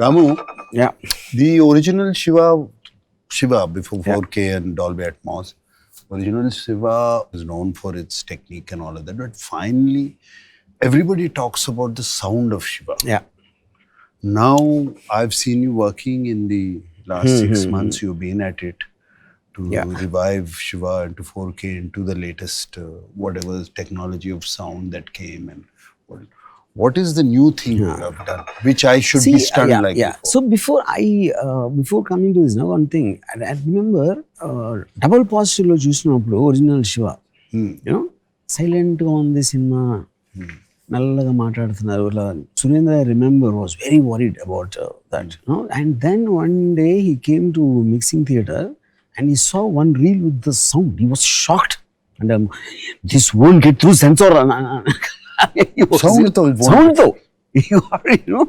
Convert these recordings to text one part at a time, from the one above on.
Ramu, Yeah. the original Shiva before 4K and Dolby Atmos, original Shiva is known for its technique and all of that. But finally, everybody talks about the sound of Shiva. Yeah. Now, I've seen you working in the last 6 months. You've been at it to revive Shiva into 4K, into the latest whatever technology of sound that came. And what is the new thing you have done, which I should be stunned like before? So before coming to this, now one thing, I remember double positive lo chusinapudu original Shiva, you know, silent on the cinema, nallaga maatladutunnaru. Surendra, I remember, was very worried about that, you know? And then one day he came to mixing theatre and he saw one reel with the sound. He was shocked, and this won't get through censor. Sound though, you know,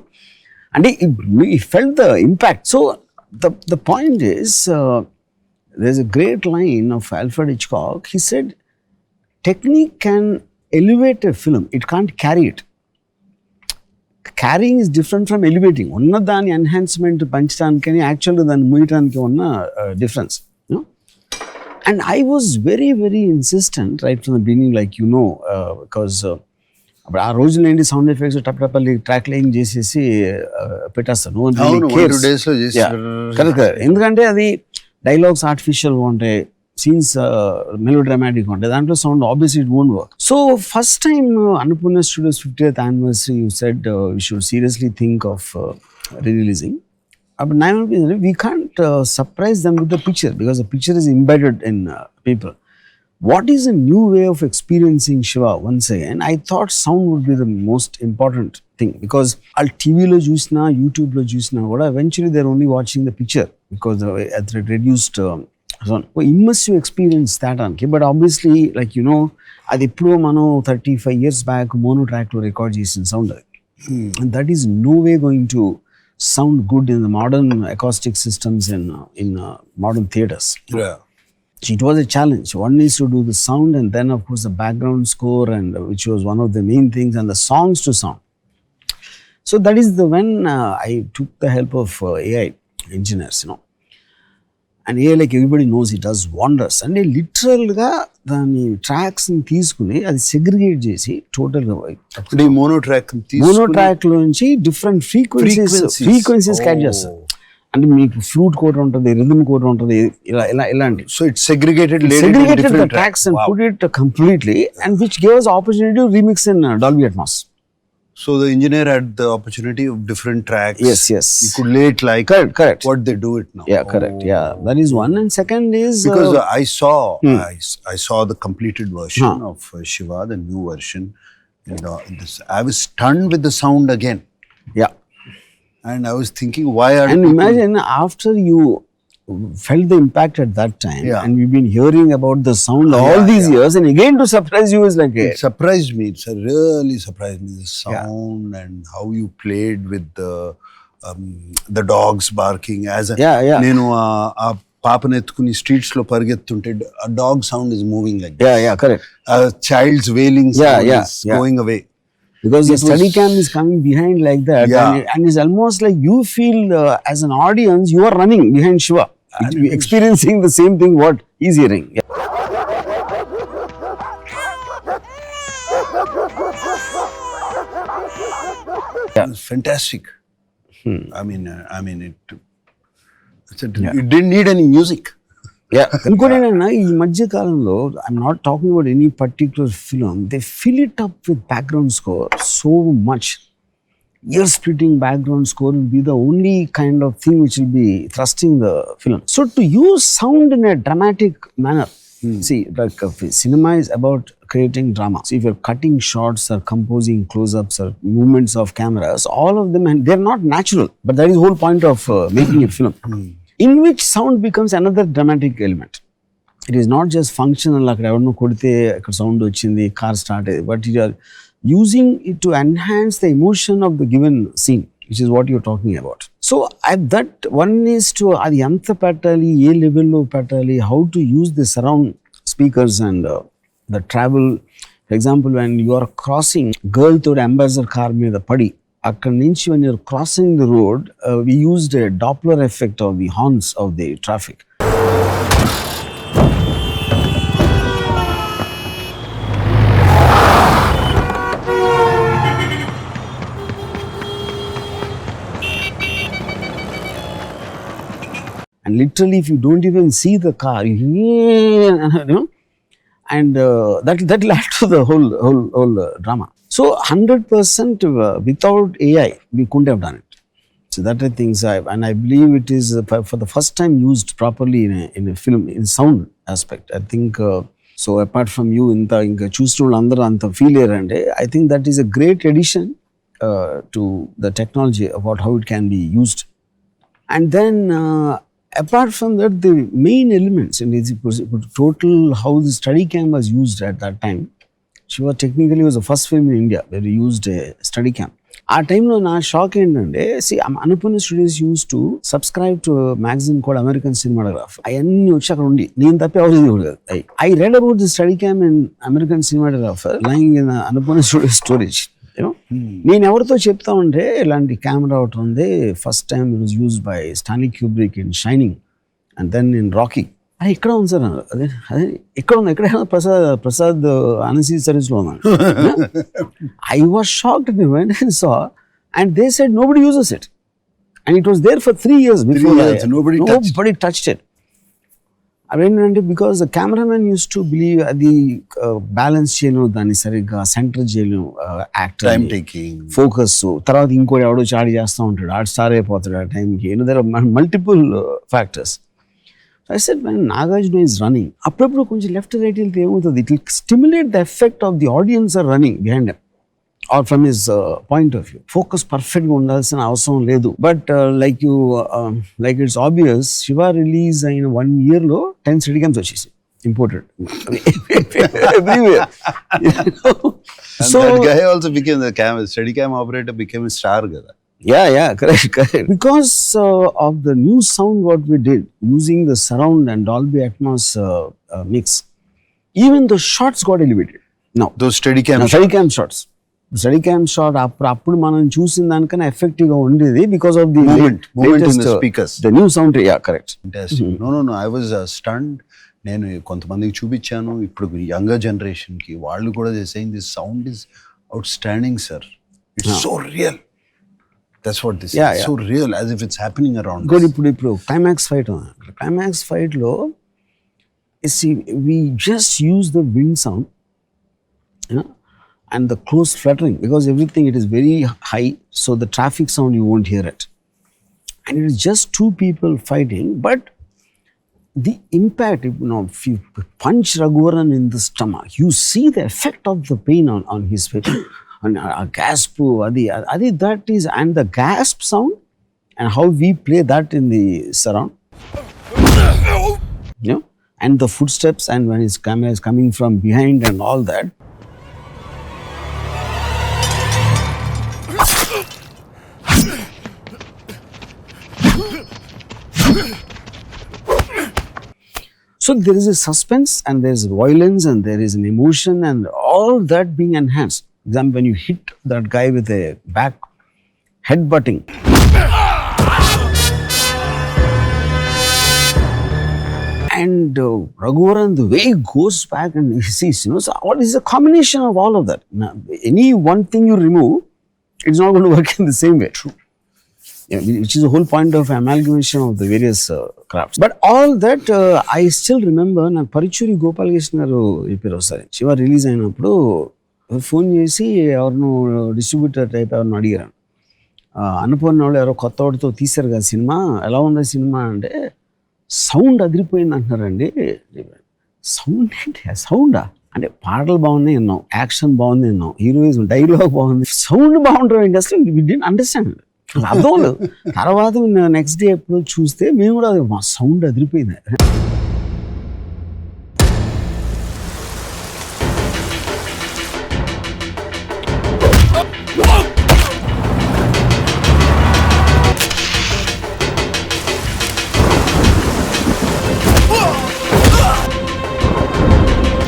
and he felt the impact. So the point is, there's a great line of Alfred Hitchcock. He said, technique can elevate a film, it can't carry it. Carrying is different from elevating. Onna dani enhancement panchitanikani actually dan muyitaniki onna difference, you know. And I was very, very insistent right from the beginning, like, you know, because ఆ రోజుల్లో ఏంటి sound effects టప్పల్లి track line చేసేసి పెట్టేస్తాను. Correct, ఎందుకంటే అది dialogues ఆర్టిఫిషియల్గా ఉంటాయి, scenes melo dramatic ఉంటాయి, దాంట్లో sound obviously it won't work. So first time Annapurna studios 50th anniversary you said we should seriously think of releasing. But now we can't surprise them with the picture, because the picture is embedded in people. What is a new way of experiencing Shiva once again? I thought sound would be the most important thing, because al TV lo chusna, YouTube lo chusna kuda eventually they're only watching the picture because at the reduced sound. Immersive experience that anki, but obviously, like, you know, adi eppudo mano 35 years back mono track lo record chesin sound, and that is no way going to sound good in the modern acoustic systems in modern theaters. Yeah. So it was a challenge. One is to do the sound, and then of course the background score, and which was one of the main things, and the songs to sound. So that is when I took the help of AI engineers, you know. And AI, like everybody knows, it does wonders. And they literally the tracks and తీసుకుని అది segregate చేసి total గా mono track లోంచి different frequencies carry చేస్తారు. అంటే మీకు flute code ఉంటుంది, rhythm code ఉంటుంది, ఇలాంటి. So it's segregated the tracks and put it completely, and which gave us opportunity to remix in Dolby Atmos. So the engineer had the opportunity of different tracks. Yes. You could lay it like correct. What they do it now. Yeah, correct. Yeah, that is one. And second is because I saw the completed version of Shiva, the new version. I was stunned with the sound again. Yeah. And I was thinking, why are and imagine after you felt the impact at that time, and we've been hearing about the sound all these years, and again to surprise you is like it surprised me. It's really surprised me, the sound and how you played with the dogs barking as a nenu aa paapane etkuni streets lo parigettunte a dog sound is moving like that. Yeah, correct. A child's wailing sound is going away. Because the steady cam is coming behind like that, and it's almost like you feel as an audience you are running behind Shiva, experiencing the same thing what he's hearing. It's fantastic. I mean, it didn't need any music. ఇంకోటి ఏంటన్నా, ఈ మధ్య కాలంలో I'm not talking about any particular film, they fill it up with background score so much. Ear splitting background score will be the only kind of thing which will be thrusting the film. So to use sound in a dramatic manner, see, like cinema is about creating drama. So if you're cutting shots or composing close-ups or movements of cameras, all of them, and they're not natural, but that is the whole point of making a film. In which sound becomes another dramatic element. It is not just functional, like everno kodite ikkada sound ochindi, car start, but you are using it to enhance the emotion of the given scene, which is what you're talking about. So that one is to adi anta pettali, A level lo pettali, how to use the surround speakers and the travel. For example, when you are crossing, girl to ambassador car మీద పడి అక్కడి నుంచి when you're crossing the road, we used a Doppler effect of the horns of the traffic. And literally, if you don't even see the car, and that led to the whole drama. So 100% without AI, we couldn't have done it. So that I think, and I believe it is for the first time used properly in a film in sound aspect. I think so. Apart from you, inka choostunna andaru anta feel erande. I think that is a great addition to the technology about how it can be used. And then apart from that, the main elements and total how the study cam was used at that time. Shiva technically was the first film in India where we used a study cam. ఆ టైంలో నా shock ఏంటంటే Annapurna studios use to subscribe to magazine called American cinematograph. అవన్నీ వచ్చి అక్కడ ఉండి నేను తప్పి ఎవరు I read about the Steadicam in American cinematographer lying in Annapurna studio storage. నేను ఎవరితో చెప్తా ఉంటే ఇలాంటి కెమెరా ఒకటి ఉంది, first time it was used by Stanley Kubrick in Shining and then in Rocky. అదే ఇక్కడ ఉంది సార్, అదే అదే ఇక్కడ ఉంది, ఎక్కడైనా ప్రసాద్ అనసీ సర్వీస్లో ఉన్నాను. I was shocked when I saw and they said nobody uses it and it was there for 3 years before. Nobody touched it. అదేంటంటే because the cameraman use to believe అది బ్యాలెన్స్ చేయను, దాన్ని సరిగ్గా సెంటర్ చేయను, యాక్టర్ ఫోకస్, తర్వాత ఇంకోటి ఎవడో చాడి చేస్తూ ఉంటాడు, ఆడు స్టార్ అయిపోతాడు ఆ టైంకి. There are multiple factors. I said when Nagarjuna is running, అప్పుడప్పుడు కొంచెం లెఫ్ట్ రైట్ వెళ్తే ఏమవుతుంది, it will stimulate the effect of the audience are running behind him or from his point of view. Focus పర్ఫెక్ట్గా ఉండాల్సిన అవసరం లేదు. But like it's obvious, Shiva release అయిన 1 yearలో 10 స్టడీ క్యామ్స్ వచ్చేసి imported everywhere. So that guy also became the steady cam operator, became a star kada. Yeah, correct. Because of the new sound what we did, using the surround and Dolby Atmos mix, even the shots got elevated. Now, those steady cam shots. Steady cam shot, appudu manam chusin danikana effective ga undedi because of the movement in the speakers. The new sound, yeah, correct. Fantastic. No, I was stunned. నేను కొంతమందికి చూపించాను, ఇప్పుడు younger generation కి వాళ్ళు కూడా saying this sound is outstanding sir, it's so real. That's what this is. So real, as if it's happening around us. ఇప్పుడు climax fight లో we just use the wind sound, and the close fluttering, because everything it is very high, so the traffic sound you won't hear it, and it is just 2 people fighting, but the impact, if you punch Raghuvaran in the stomach, you see the effect of the pain on his face. And a gasp, adi that is, and the gasp sound and how we play that in the surround, and the footsteps, and when his camera is coming from behind and all that. So there is a suspense and there is violence and there is an emotion and all that being enhanced. Then when you hit that guy with a back headbutting, and Raghuvaran, the way he goes back and he sees, so what is a combination of all of that? Now, any one thing you remove, it's not going to work in the same way. True. Yeah, which is the whole point of amalgamation of the various crafts. But all that, I still remember, na Parichuri Gopal garu ipero sare Shiva release ayinappudu phone చేసి ఎవరినో distributor type ఎవరిని అడిగారు, అనుపూర్ణ వాళ్ళు ఎవరో కొత్త వాడితో తీశారు కదా సినిమా, ఎలా ఉంది సినిమా అంటే, సౌండ్ అదిరిపోయింది అంటున్నారండి. సౌండ్ ఏంటి, సౌండా అంటే పాటలు బాగున్నాయి విన్నాం, యాక్షన్ బాగుంది విన్నాం, హీరోయిజం డైలాగ్ బాగుంది, సౌండ్ బాగుంటుంది ఏంటి అసలు వి డిడ్ంట్ అండర్స్టాండ్, అర్థం లేదు. తర్వాత నెక్స్ట్ డే ఎప్పుడు చూస్తే మేము కూడా మా సౌండ్ అదిరిపోయింది.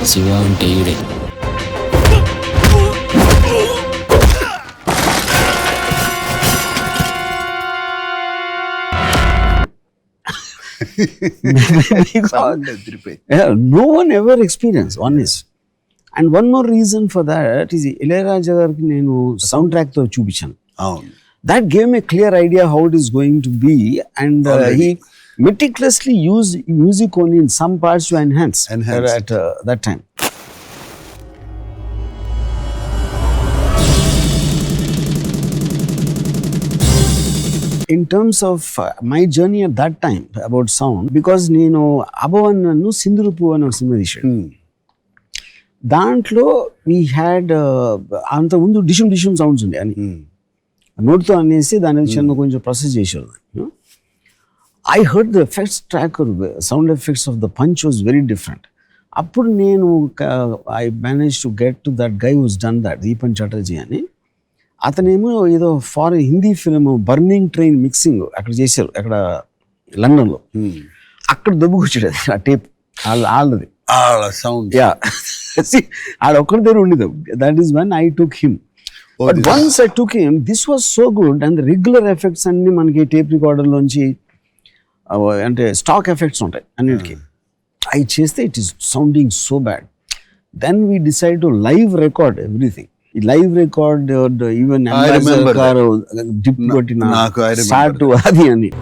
శివ అంటే ఈడే. Sound adripai. Yeah, no one ever experienced, one is. And one more reaon for that is Ilayaraja gariki nenu soundtrack tho chupichanu. అవును. That gave me a clear idea how it is going to be, and he meticulously used music only in some parts to enhance. At that time. In terms of my journey at that time about sound, because నేను అభవన్ను సింధురుపు అని ఒక cinema తీశాడు. దాంట్లో we had అంతకుముందు dishoom dishoom sounds ఉండే అని నోట్తో అనేసి దాని చిన్న కొంచెం ప్రాసెస్ చేశారు. I heard the effects track, sound effects of the punch was very different. అప్పుడు నేను I manage to get to that guy who's done that, Deepan Chatterjee అని. అతనేమో ఏదో foreign Hindi film burning train mixing అక్కడ చేశారు, అక్కడ లండన్లో. అక్కడ దొబ్బుకొచ్చాడు అది, ఆ టేప్ వాళ్ళది సౌండ్. యా, ఆడ ఒక్కడి దగ్గర ఉండేది. That is one I took him. But once I took him, this was so good. And regular effects అన్ని మనకి టేప్ రికార్డర్లోంచి అంటే స్టాక్ ఎఫెక్ట్స్ ఉంటాయి అన్నిటికీ. అవి చేస్తే it is sounding so bad. Then we decide to live record everything. Live record even dip కొట్టిన start అది అని.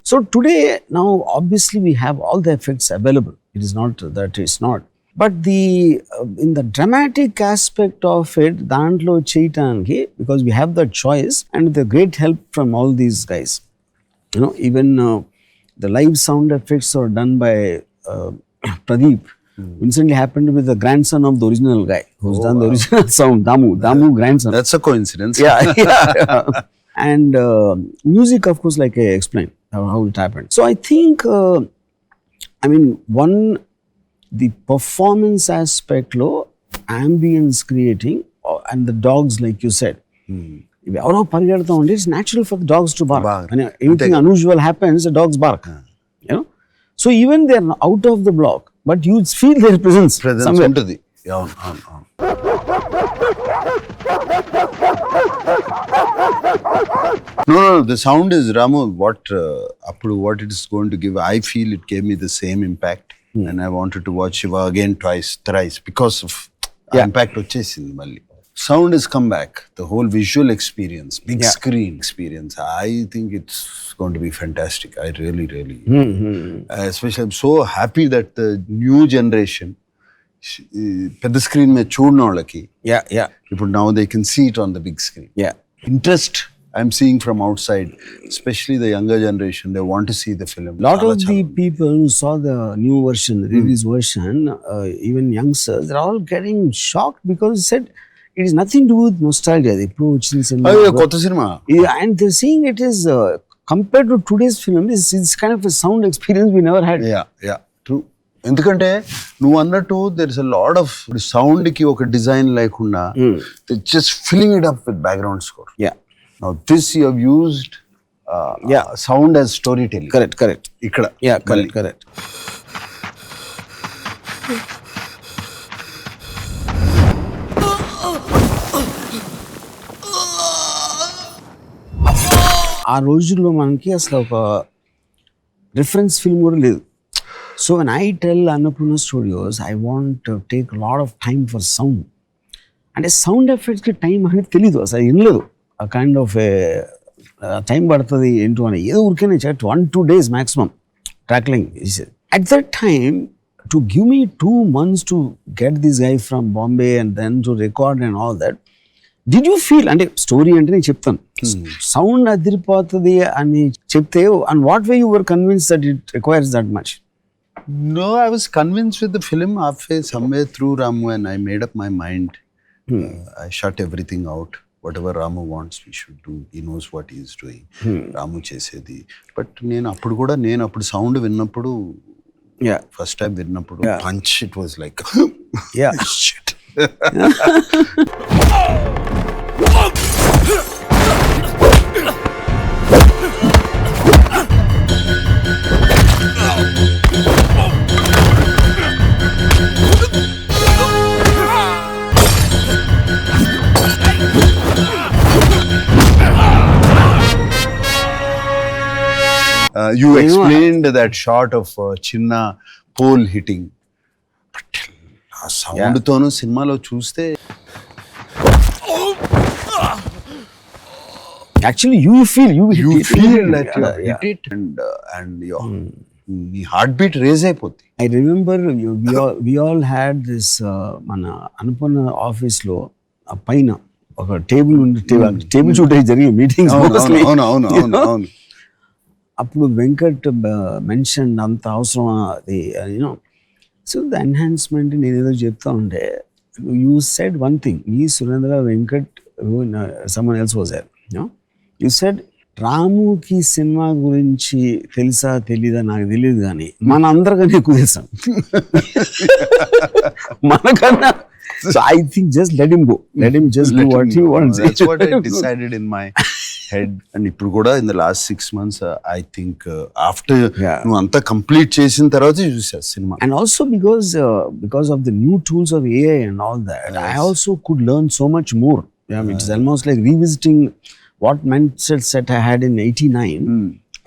So today, now obviously we have all the effects available. It is not that it's not. But the in the dramatic aspect of it, dantlo cheyataniki, because we have that choice and with the great help from all these guys. You know, even the live sound effects are done by Pradeep. Recently happened with the grandson of the original guy who's done the original sound, Damu grandson. That's a coincidence. Yeah. And music, of course, like I explained how it happened. So I think, I mean, the performance aspect lo, ambience creating, and the dogs, like you said. ఎవరో పరిగెడుతూ ఉంటే it's natural for dogs to bark. Anything unusual happens, dogs bark. You know, so even they are out of the block, but you feel their presence ఉంటుంది. No, the sound is, Ramu, what it is going to give. I feel it gave me the same impact, and I wanted to watch Shiva again twice, thrice, because of impact వచ్చేసింది మళ్ళీ. Sound has come back. The whole visual experience, big screen experience. I think it's going to be fantastic. I really, especially I'm so happy that the new generation, పెద్ద screen మీద చూడని వాళ్ళకి ఇప్పుడు now they can see it on the big screen. Interest I'm seeing from outside, especially the younger generation, they want to see the film. Lot of the people who saw the new version, the release version, even youngsters, they're all getting shocked because they said it is nothing to do with nostalgia. They approach this cinema. And they're seeing it is compared to today's film, it's kind of a sound experience we never had. Yeah, true. ఎందుకంటే నువ్వు అన్నట్టు there is a lot of sound కి ఒక design లేకుండా just filling it up with background score. Now this you have used sound as storytelling. Correct. ఇక్కడ correct. ఆ రోజుల్లో మనకి అసలు ఒక రిఫరెన్స్ ఫిల్మ్ కూడా లేదు. So when I tell Annapurna Studios, I want to take a lot of time for sound. అంటే sound ఎఫెక్ట్స్కి time అనేది తెలీదు, అసలు ఏం లేదు. ఆ కైండ్ ఆఫ్ టైం పడుతుంది ఏంటో అని ఏదో ఊరికేనే 1-2 days maximum ట్రాక్లింగ్. At that time to give me 2 months to get this guy from Bombay and then to record and all that. Did you feel, అంటే స్టోరీ అంటే నేను చెప్తాను, సౌండ్ అదిరిపోతుంది అని చెప్తే and what way you were convince that it requires that much? No, I was convinced with the film halfway, somewhere through Ramu, and I made up my mind. I shut everything out. Whatever Ramu wants, we should do. He knows what he is doing. Ramu chesedi. But నేను అప్పుడు sound విన్నప్పుడు, first time విన్నప్పుడు punch, it was like shit. You explained that shot of Chinna pole hitting. But ఆ sound తోను సినిమాలో చూస్తే actually you feel that you hit it and your మీ heart beat raise అయిపోద్ది. I remember we all had this మన అనుపన్న office లో ఆ పైన ఒక టేబుల్ ఉంది, టేబుల్ చుట్టూ జరిగే మీటింగ్స్ అవును. అప్పుడు వెంకట్ మెన్షన్ అంత అవసరం అది యూనో. సో ద ఎన్హాన్స్మెంట్ నేను ఏదో చెప్తా ఉంటే యూ సెడ్ వన్ థింగ్, ఈ Surendra Venkat someone else was there, you said రాముకి సినిమా గురించి తెలుసా తెలీదా నాకు తెలియదు కానీ మన అందరికన్నా ఎక్కువ తెలుసాం మనకన్నా. So I think just let him go. Let him just do what he wants. That's what I decided in my head. And ఇప్పుడు కూడా in the last 6 months, I think after నువ్వు అంతా కంప్లీట్ చేసిన తర్వాత చూసా cinema. And also because of the new tools of AI and all that, yes. I also could learn so much more. Yeah, it's almost like revisiting what mindset I had in 89.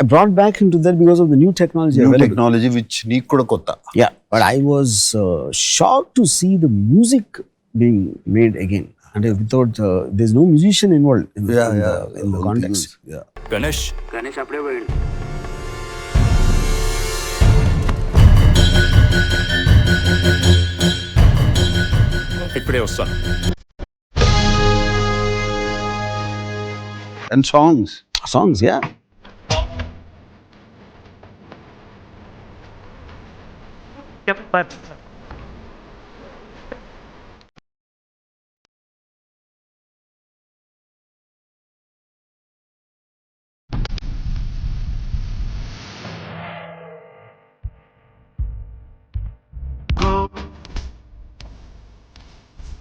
I brought back into that because of the new technology. New technology which నీకు కూడా కొత్త. Yeah, but I was shocked to see the music being made again. And without, there's no musician involved in the context. Yeah. Ganesh appude poyindu. ఇప్పుడే వస్తాను. And songs, yeah.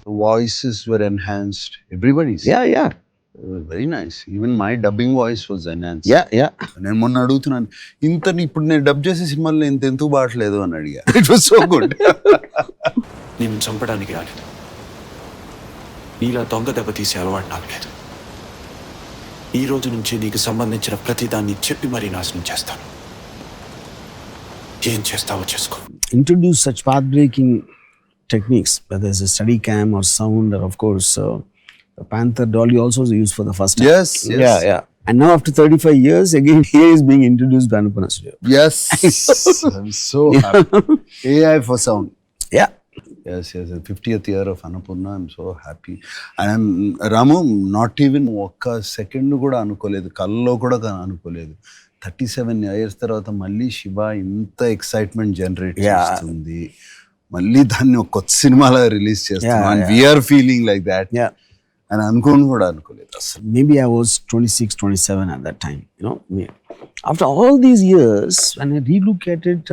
The voices were enhanced. Everybody's. Yeah. Very nice. Even my dubbing voice was enhanced. Yeah. నేను మొన్న అడుగుతున్నాను, ఇంత ఇప్పుడు నేను dub చేసే సినిమాల్లో ఇంత ఎందుకు బాటలేదు అని అడిగా. It was so good. నేను చంపడానికి రాలేదు, నీలా దొంగ దెబ్బ తీసే అలవాటు నాకు లేదు. ఈ రోజు నుంచి నీకు సంబంధించిన ప్రతిదాన్ని చెప్పి మరీ నాశనం చేస్తాను. ఏం చేస్తావో చేసుకో. Introduce such path-breaking techniques, whether it's a steady cam or sound, or of course the Panther dolly also was used for the first time. Yes. Yeah. And now after 35 years, again here is being introduced by Anupanna Studio. Yes. I'm so happy. AI for sound. Yeah. Yes. The 50th year of Annapurna. I'm so happy. And I'm Ramu, not even ఒక్క second కూడా అనుకోలేదు, కల్లో కూడా అనుకోలేదు. 37 years తర్వాత మళ్ళీ శివ ఇంత excitement generate చేస్తుంది, మళ్ళీ దాన్ని ఒక కొత్త సినిమాలో రిలీజ్ చేస్తున్నాం. And we are feeling like that. Yeah. And అనుకోలేదు అసలు. Maybe I was 26, 27 at that time. After all these years, when I relook at it,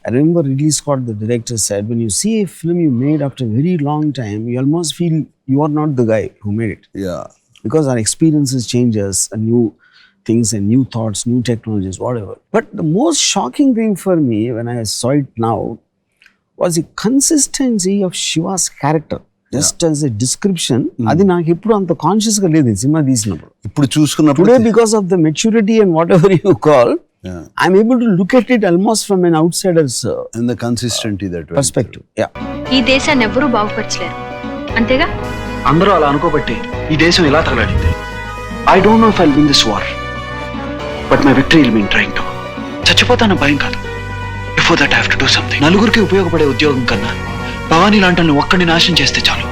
I remember Ridley Scott, the director, said, when you see a film you made after a very long time, you almost feel you are not the guy who made it. Yeah. Because our experiences change us, and new things and new thoughts, new technologies, whatever. But the most shocking thing for me when I saw it now was the consistency of Shiva's character. Just as a description, అది నాకు ఎప్పుడు అంత conscious గా లేదు cinema తీసినప్పుడు. ఇప్పుడు చూసుకున్నప్పుడు today because of the maturity and whatever you call, I'm able to look at it almost from an outsiders and the consistency that perspective. ఈ దేశాన్ని ఎవరూ బాగుపరచలేరు, అంతేగా? అందరూ అలా అనుకోబట్టి ఈ దేశం ఇలా తగలాడింది. I don't know if I'll win this war, but my victory will mean trying to. చచ్చిపోతాను భయం కాదు. Before that I have to do something. నలుగురికి ఉపయోగపడే ఉద్యోగం కన్నా భవానీ లాంటి ఒక్కడిని నాశనం చేస్తే చాలు,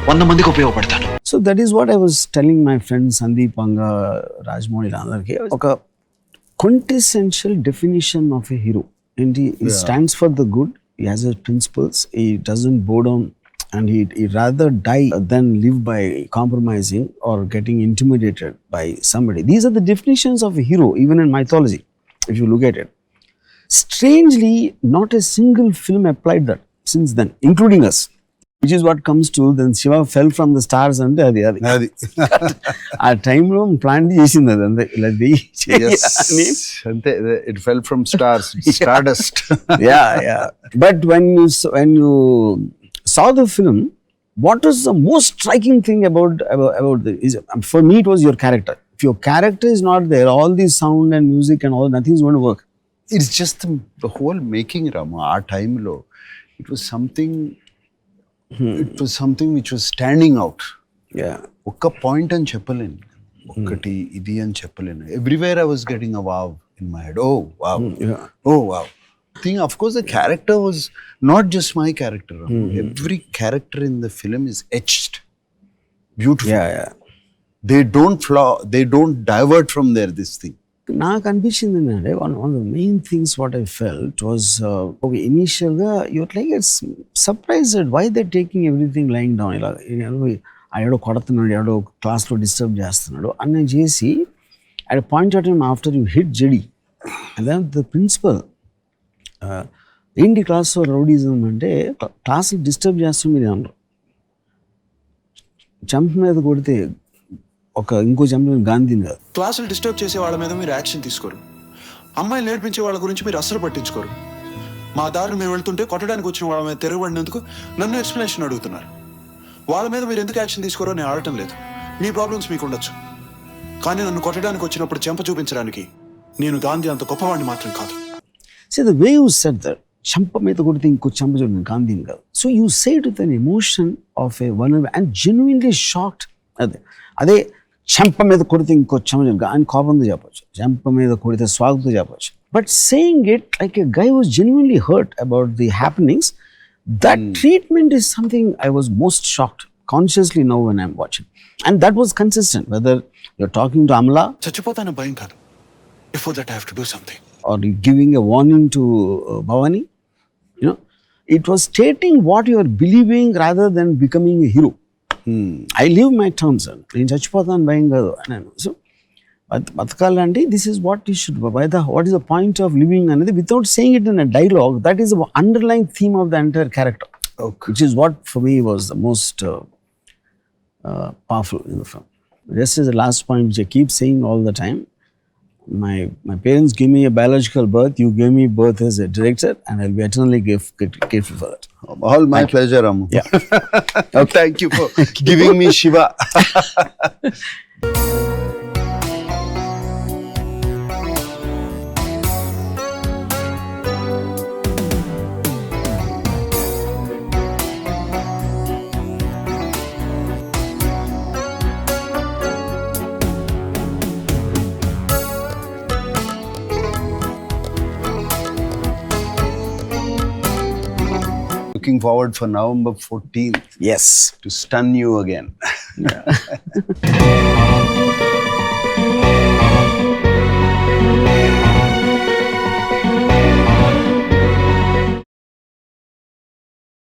100 మందికి ఉపయోగపడతాను. So that is what I was telling my friend Sandeep Vanga, Rajamouli అందరికి, ఒక quintessential definition of a hero. And he stands for the good, he has his principles, he doesn't bow down, and he rather die than live by compromising or getting intimidated by somebody. These are the definitions of a hero, even in mythology, if you look at it. Strangely, not a single film applied that since then, including us, which is what comes to then Shiva fell from the stars and అది ఆ టైంలో plan చేసింది అదంతా ఇలా అంతే. It fell from stars, stardust. But when you saw the film, what was the most striking thing about for me, it was your character. If your character is not there, all the sound and music and all, nothing is going to work. it's just the whole making, Rama. Our time low, it was something. It was something which was standing out. Yeah. ఒక్క point అని చెప్పలేను, ఒక్కటి ఇది అని చెప్పలేను. Everywhere I was getting a wow in my head. Oh wow, oh wow thing. Of course the character was not just my character. Every character in the film is etched beautiful. They don't flow, they don't divert from their this thing. నాకు అనిపించింది ఏంటంటే one of the main things what I felt was okay, ఇనీషియల్గా your like it's surprised why they taking everything lying down. ఇలా ఎవడో కొడుతున్నాడు, ఎవడో క్లాస్లో disturb చేస్తున్నాడు అని చేసి at point of time after you hit JD and then the principal ఏంటి క్లాస్లో రౌడీజం అంటే క్లాస్లో డిస్టర్బ్ చేస్తాం మీరు అన్నారు. చంప మీద కొడితే ఇంకో చంపిన గాంధీని కాదు. క్లాసులు డిస్టర్బ్ చేసే వాళ్ళ మీద మీరు యాక్షన్ తీసుకోరు, అమ్మాయిలు నేర్పించే వాళ్ళ గురించి మీరు అస్సలు పట్టించుకోరు. మా దారిని మేము వెళ్తుంటే కొట్టడానికి వచ్చిన వాళ్ళ మీద తిరగబడినందుకు నన్ను ఎక్స్ప్లెనేషన్ అడుగుతున్నారు. వాళ్ళ మీద మీరు ఎందుకు యాక్షన్ తీసుకోరో నేను ఆడటం లేదు. మీ ప్రాబ్లమ్స్ మీకు ఉండొచ్చు, కానీ నన్ను కొట్టడానికి వచ్చినప్పుడు చెంప చూపించడానికి నేను గాంధీ అంత గొప్పవాడిని మాత్రం కాదు. See, the way you said that, చంప మీద కొడితే ఇంకో చంప చూడండి గాంధీని కాదు. So you say it with an emotion of A one and genuinely shocked. అదే చెంప మీద కొడితే ఇంకో చెంప ఆయన కోపంతో చెప్పచ్చు, చెంప మీద కొడితే స్వాగతంతో చెప్పచ్చు. But saying it like a guy was genuinely hurt about the happenings, that treatment is something I was most shocked consciously now when I'm watching. And that was consistent whether you're talking to Amala, చచ్చిపోతాను భయం కాదు, before that I have to do something, or giving a warning to Bhavani. You know, it was stating what you are believing rather than becoming a hero. I live my terms. నేను చచ్చిపోతాను భయం కాదు అన్నాను. So బతకాలంటే this is what you should, what is the point of living అనేది without saying it in a dialogue, that is the underline theme of the entire character, which is what for me was the most powerful in the film. Just as the last point which I keep saying all the time, my parents gave me a biological birth, you gave me birth as a director, and I'll be eternally grateful for that. All my pleasure, Ramu. Yeah. Thank you for giving me Shiva. Looking forward for November 14th. Yes. To stun you again.